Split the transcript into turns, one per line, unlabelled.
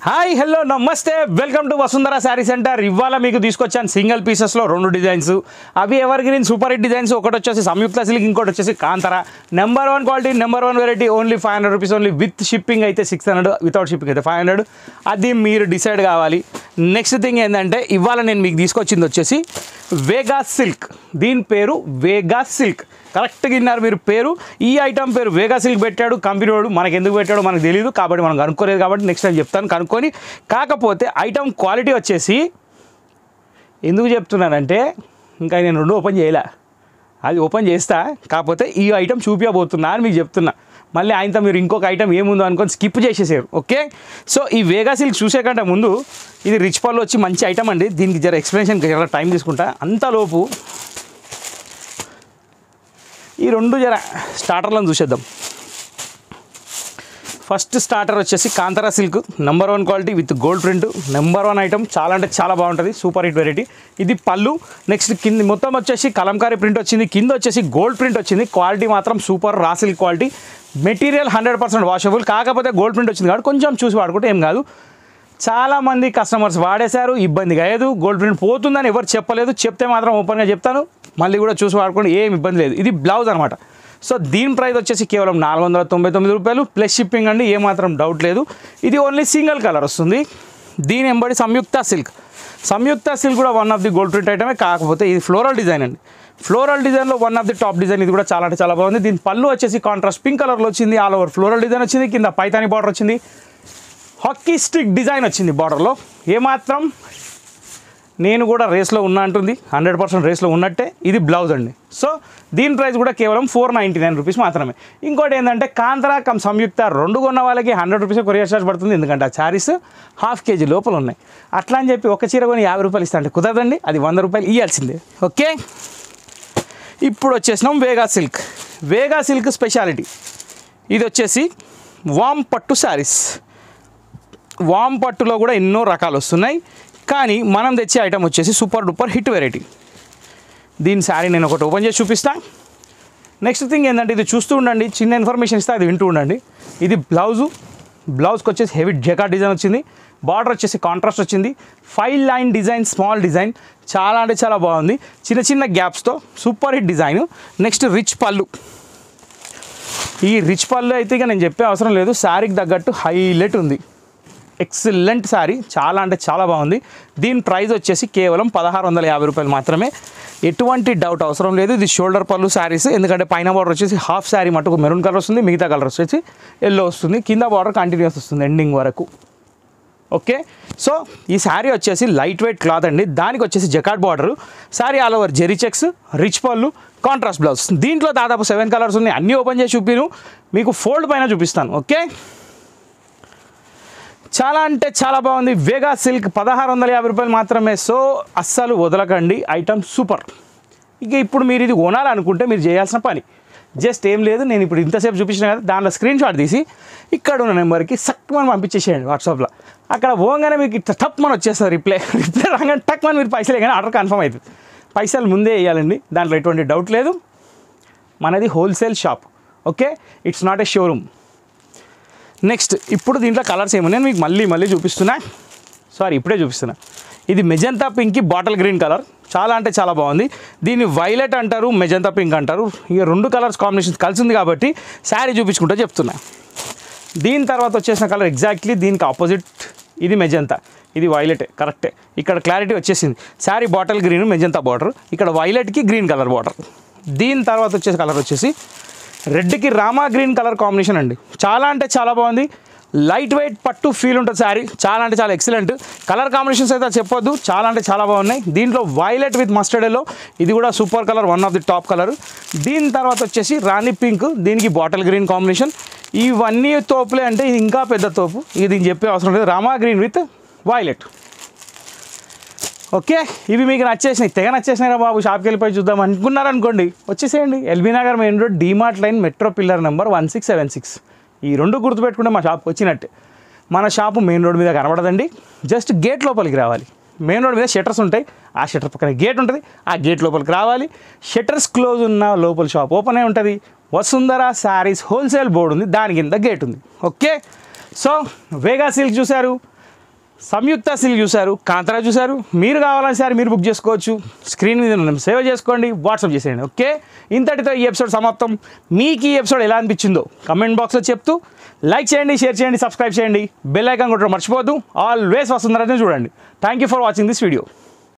Hi hello నమస్తే welcome to Vasundhara sari centre. ఇవాళ మీకు తీసుకొచ్చాను సింగిల్ పీసెస్లో రెండు డిజైన్స్. అవి ever green super hit designs. ఒకటి వచ్చేసి సంయుక్త సిల్క్, ఇంకోటి వచ్చేసి Kantara. Number 1 quality, number 1 variety. Only 500 rupees only. With shipping అయితే 600, వితౌట్ షిప్పింగ్ అయితే 500. అది మీరు డిసైడ్ కావాలి. నెక్స్ట్ థింగ్ ఏంటంటే ఇవాళ నేను మీకు తీసుకొచ్చింది వచ్చేసి వేగా సిల్క్. దీని పేరు వేగా సిల్క్. కరెక్ట్గా విన్నారు మీరు పేరు. ఈ ఐటమ్ పేరు వేగా సిల్క్ పెట్టాడు కంపెనీ వాడు. మనకు ఎందుకు పెట్టాడో మనకు తెలియదు, కాబట్టి మనం కనుక్కోలేదు. కాబట్టి నెక్స్ట్ టైం చెప్తాను కనుక్కొని. కాకపోతే ఐటమ్ క్వాలిటీ వచ్చేసి ఎందుకు చెప్తున్నానంటే ఇంకా నేను రెండు ఓపెన్ చేయలే, అది ఓపెన్ చేస్తా. కాకపోతే ఈ ఐటమ్ చూపించబోతున్నా అని మీకు చెప్తున్నా. మళ్ళీ ఆయనతో మీరు ఇంకొక ఐటమ్ ఏముందో అనుకొని స్కిప్ చేసేసారు. ఓకే, సో ఈ వేగా సిల్క్ చూసే కంటే ముందు ఇది రిచ్ పళ్ళు వచ్చి మంచి ఐటమ్ అండి. దీనికి జర ఎక్స్ప్లెనేషన్ జర టైం తీసుకుంటా. అంతలోపు ఈ రెండు జర స్టార్టర్లను చూసేద్దాం. ఫస్ట్ స్టార్టర్ వచ్చేసి Kantara silk, number 1 quality with gold print. Number 1 item, చాలా అంటే చాలా బాగుంటుంది. Super hit variety. ఇది పళ్ళు. నెక్స్ట్ కింద మొత్తం వచ్చేసి కలంకారీ ప్రింట్ వచ్చింది, కింద వచ్చేసి గోల్డ్ ప్రింట్ వచ్చింది. క్వాలిటీ మాత్రం super raw silk quality. Material 100% washable. కాకపోతే గోల్డ్ ప్రింట్ వచ్చింది కాబట్టి కొంచెం చూసి వాడుకుంటే ఏం కాదు. చాలామంది కస్టమర్స్ వాడేశారు, ఇబ్బంది కాదు. గోల్డ్ ప్రింట్ పోతుందని ఎవరు చెప్పలేదు. చెప్తే మాత్రం ఓపెన్గా చెప్తాను, మళ్ళీ కూడా చూసి వాడుకోండి, ఏం ఇబ్బంది లేదు. ఇది బ్లౌజ్ అనమాట. సో దీని ప్రైస్ వచ్చేసి కేవలం 499 రూపాయలు ప్లస్ షిప్పింగ్ అండి, ఏమాత్రం డౌట్ లేదు. ఇది ఓన్లీ సింగిల్ కలర్ వస్తుంది. దీని ఎంబడి సంయుక్త సిల్క్. సంయుక్త సిల్క్ కూడా one of the gold print ఐటమే. కాకపోతే ఇది ఫ్లోరల్ డిజైన్ అండి. ఫ్లోరల్ డిజైన్లో one of the top design. ఇది కూడా చాలా అంటే చాలా బాగుంది. దీని పళ్ళు వచ్చేసి కాంట్రాస్ట్ పింక్ కలర్లో వచ్చింది. ఆల్ ఓవర్ ఫ్లోరల్ డిజైన్ వచ్చింది. కింద పైతాని బార్డర్ వచ్చింది. హాకీ స్టిక్ డిజైన్ వచ్చింది బార్డర్లో. ఏమాత్రం నేను కూడా రేస్లో ఉన్నా అంటుంది, 100% రేస్లో ఉన్నట్టే. ఇది బ్లౌజ్ అండి. సో దీని ప్రైస్ కూడా కేవలం 499 రూపీస్ మాత్రమే. ఇంకోటి ఏంటంటే కాంతారా కమ్ సంయుక్త రెండు కొన్న వాళ్ళకి 100 రూపీస్ కొరియర్ చార్జ్ పడుతుంది. ఎందుకంటే ఆ శారీస్ ½ కేజీ లోపల ఉన్నాయి. అట్లా అని చెప్పి ఒక చీర కొని 50 రూపాయలు ఇస్తా అంటే కుదరదండి. అది 100 రూపాయలు ఇవ్వాల్సిందే. ఓకే, ఇప్పుడు వచ్చేసినాం వేగా సిల్క్. వేగా సిల్క్ స్పెషాలిటీ ఇది వచ్చేసి వామ్ పట్టు శారీస్. వామ్ పట్టులో కూడా ఎన్నో రకాలు వస్తున్నాయి, కానీ మనం తెచ్చే ఐటమ్ వచ్చేసి సూపర్ డూపర్ హిట్ వెరైటీ. దీని శారీ నేను ఒకటి ఓపెన్ చేసి చూపిస్తాను. నెక్స్ట్ థింగ్ ఏంటంటే ఇది చూస్తూ ఉండండి, చిన్న ఇన్ఫర్మేషన్ ఇస్తే అది వింటూ ఉండండి. ఇది బ్లౌజు. బ్లౌజ్కి వచ్చేసి హెవీ జెకా డిజైన్ వచ్చింది. బార్డర్ వచ్చేసి కాంట్రాస్ట్ వచ్చింది. 5 లైన్ డిజైన్, స్మాల్ డిజైన్, చాలా అంటే చాలా బాగుంది. చిన్న చిన్న గ్యాప్స్తో super hit design. Next rich పళ్ళు. ఈ రిచ్ పళ్ళు అయితే ఇక నేను చెప్పే అవసరం లేదు, శారీకి తగ్గట్టు హైలైట్ ఉంది. ఎక్సలెంట్ శారీ, చాలా అంటే చాలా బాగుంది. దీని ప్రైస్ వచ్చేసి కేవలం 1650 రూపాయలు మాత్రమే. ఎటువంటి డౌట్ అవసరం లేదు. ఇది షోల్డర్ పళ్ళు శారీస్. ఎందుకంటే పైన బార్డర్ వచ్చేసి హాఫ్ శారీ మటుకు మెరూన్ కలర్ వస్తుంది, మిగతా కలర్ వచ్చేసి ఎల్లో వస్తుంది. కింద బార్డర్ కంటిన్యూస్ వస్తుంది ఎండింగ్ వరకు. ఓకే, సో ఈ శారీ వచ్చేసి లైట్ వెయిట్ క్లాత్ అండి. దానికి వచ్చేసి jacquard border. Sari all over zari checks, rich pallu, contrast blouse. దీంట్లో దాదాపు 7 కలర్స్ ఉన్నాయి. అన్నీ ఓపెన్ చేసి చూపిను, మీకు ఫోల్డ్ పైన చూపిస్తాను. ఓకే, చాలా అంటే చాలా బాగుంది. వేగా సిల్క్ 1650 రూపాయలు మాత్రమే. సో అస్సలు వదలకండి, ఐటమ్ సూపర్. ఇక ఇప్పుడు మీరు ఇది కొనాలనుకుంటే మీరు చేయాల్సిన పని జస్ట్ ఏం లేదు, నేను ఇప్పుడు ఇంతసేపు చూపించిన కదా, దాంట్లో స్క్రీన్ షాట్ తీసి ఇక్కడ ఉన్న నెంబర్కి సక్మని పంపించేసేయండి వాట్సాప్లో. అక్కడ పోగానే మీకు ఇట్లా టప్ మన వచ్చేస్తుంది రిప్లై రాగానే టక్ మన మీరు పైసలు కానీ ఆర్డర్ కన్ఫర్మ్ అవుతుంది. పైసలు ముందే వేయాలండి, దాంట్లో ఎటువంటి డౌట్ లేదు. మనది wholesale shop. Okay, it's not a showroom. Next ఇప్పుడు దీంట్లో కలర్స్ ఏమన్నాయి మీకు మళ్ళీ చూపిస్తున్నా. ఇప్పుడే చూపిస్తున్నా. ఇది మెజంతా పింక్కి బాటిల్ గ్రీన్ కలర్, చాలా అంటే చాలా బాగుంది. దీన్ని వైలెట్ అంటారు, మెజంతా పింక్ అంటారు. ఇక రెండు కలర్స్ కాంబినేషన్స్ కలిసింది కాబట్టి శారీ చూపించుకుంటూ చెప్తున్నా. దీని తర్వాత వచ్చేసిన కలర్ ఎగ్జాక్ట్లీ దీనికి ఆపోజిట్. ఇది మెజంతా, ఇది వైలెట్, కరెక్టే. ఇక్కడ క్లారిటీ వచ్చేసింది. Sari bottle green magenta border, ఇక్కడ వైలెట్కి గ్రీన్ కలర్ బార్డర్. దీని తర్వాత వచ్చేసి కలర్ వచ్చేసి రెడ్కి రామా గ్రీన్ కలర్ కాంబినేషన్ అండి. చాలా అంటే చాలా బాగుంది. లైట్ వెయిట్ పట్టు ఫీల్ ఉంటుంది శారీ, చాలా అంటే చాలా ఎక్సలెంట్. కలర్ కాంబినేషన్స్ అయితే చెప్పొద్దు, చాలా అంటే చాలా బాగున్నాయి. దీంట్లో వైలెట్ విత్ మస్టర్డ్ ఎల్లో, ఇది కూడా super colour, one of the top colour. దీని తర్వాత వచ్చేసి రాణి పింక్, దీనికి బాటిల్ గ్రీన్ కాంబినేషన్. ఇవన్నీ తోపులే అంటే ఇది ఇంకా పెద్ద తోపు, ఇది దీనికి చెప్పే అవసరం లేదు. Rama green with violet. Okay, ఇవి మీకు నచ్చేసినాయి, తెగ నచ్చేసినాయి రా బాబు, షాప్కి వెళ్ళిపోయి చూద్దాం అనుకున్నారనుకోండి, వచ్చేసేయండి. LB Nagar main road, DMart line, metro pillar number 1676. ఈ రెండు గుర్తుపెట్టుకుంటే మా షాప్కి వచ్చినట్టే. మన షాపు మెయిన్ రోడ్ మీద కనబడదండి, జస్ట్ గేట్ లోపలికి రావాలి. మెయిన్ రోడ్ మీద షట్టర్స్ ఉంటాయి, ఆ షట్టర్ పక్కన గేట్ ఉంటుంది, ఆ గేట్ లోపలికి రావాలి. షట్టర్స్ క్లోజ్ ఉన్న లోపల షాప్ ఓపెన్ అయి ఉంటుంది. వసుంధర శారీస్ హోల్సేల్ బోర్డు ఉంది, దాని కింద గేట్ ఉంది. ఓకే, సో వేగా సిల్క్ చూశారు, సంయుక్త సిల్క్ చూశారు, కాంతారా చూశారు. మీరు కావాలని సార్ మీరు బుక్ చేసుకోవచ్చు. స్క్రీన్ మీద సేవ్ చేసుకోండి, వాట్సాప్ చేసేయండి. ఓకే, ఇంతటితో ఈ ఎపిసోడ్ సమాప్తం. మీకు ఈ ఎపిసోడ్ ఎలా అనిపించిందో కమెంట్ బాక్స్లో చెప్తూ లైక్ చేయండి, షేర్ చేయండి, సబ్స్క్రైబ్ చేయండి, బెల్ ఐకాన్ కొట్టడం మర్చిపోవద్దు. ఆల్వేస్ వసుంధరనే చూడండి. Thank you for watching this video.